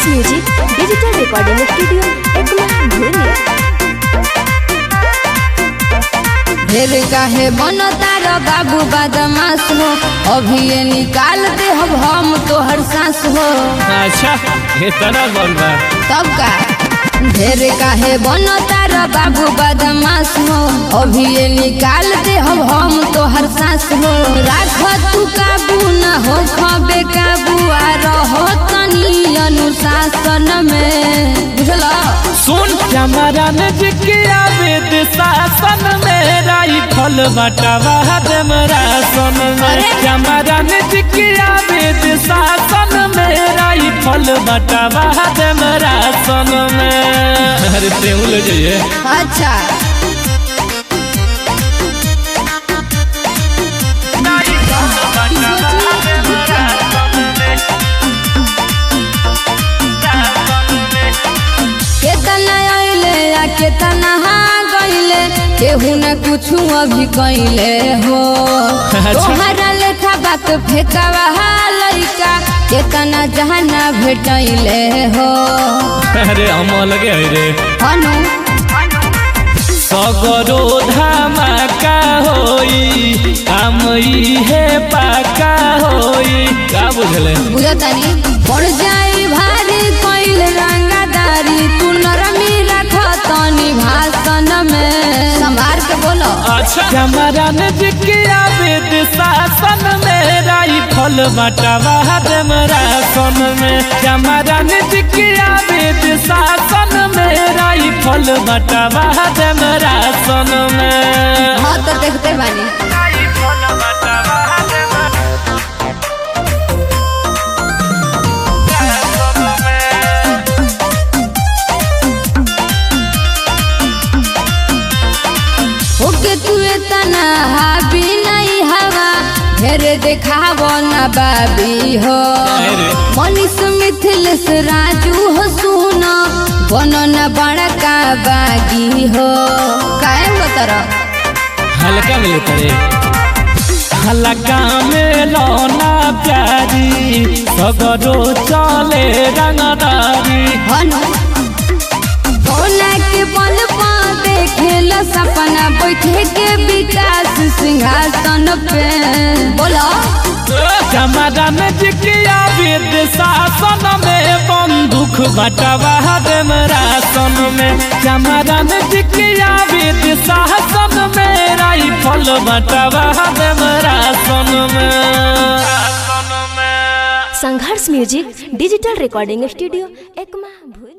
संघर्ष music digital recording studio Ekma भूली। ढेर काहे बनता रो बाबू बदमाश हो, अभी ये निकाल दे हम तोहर सांस हो। अच्छा इतना बोल बा तब का ढेर काहे बनता रो बाबू बदमाश हो, अभी ये निकाल दे हम तोहर सांस हो। राख तू काबू न हो खबे काबू आ रहो तनी अनुशासन में, बुझला। सुन हमारा नजकिया वेद शासन में राइफल बटावा देमरा सन में। हमारा नजकिया वेद शासन में राइफल बटावा देमरा सन में। अरे तेहू ले जाइए। अच्छा केतना गईले केहू न कुछ अभी कइले हो। तोहरा लेखा बात फेंकावा लइका केतना जहाना भेटैले हो। अरे हम लगे रे हनु सगरो धमाका होई काम इहे पाका होई। का बुझले बुझतानी पड़ जाई भारी कइल रंगदारी, तू नरमी रख तनी भाषण में संभार के बोलो। अच्छा हमारा नजकिया वेद शासन में राइफल बटावा देमरा सन में। हमारा नजकिया वेद शासन में राइफल बटावा देमरा सन में। हाँ तो देखते बानी ओके तू इतना हाबी नहीं हवा, ढेर देखावो न बाबी हो। मनीष मिथिलेश राजू हो सुनो, बनो न बड़का बागी हो। काहे बतरा हल्का में करे हल्का में लौना प्यारी सगरो चले रंगदारी। हनु कोना के बल पा देखेला सपना बैठे के विकास सिंहासन पे, बोलो। हमारा नजकिया वेद शासन में बंदूक बटावा देमरा सन में। हमारा नजकिया वेद शासन में राइफल बटावा देमरा सन में। Sangharsh music digital recording studio Ekma भूली।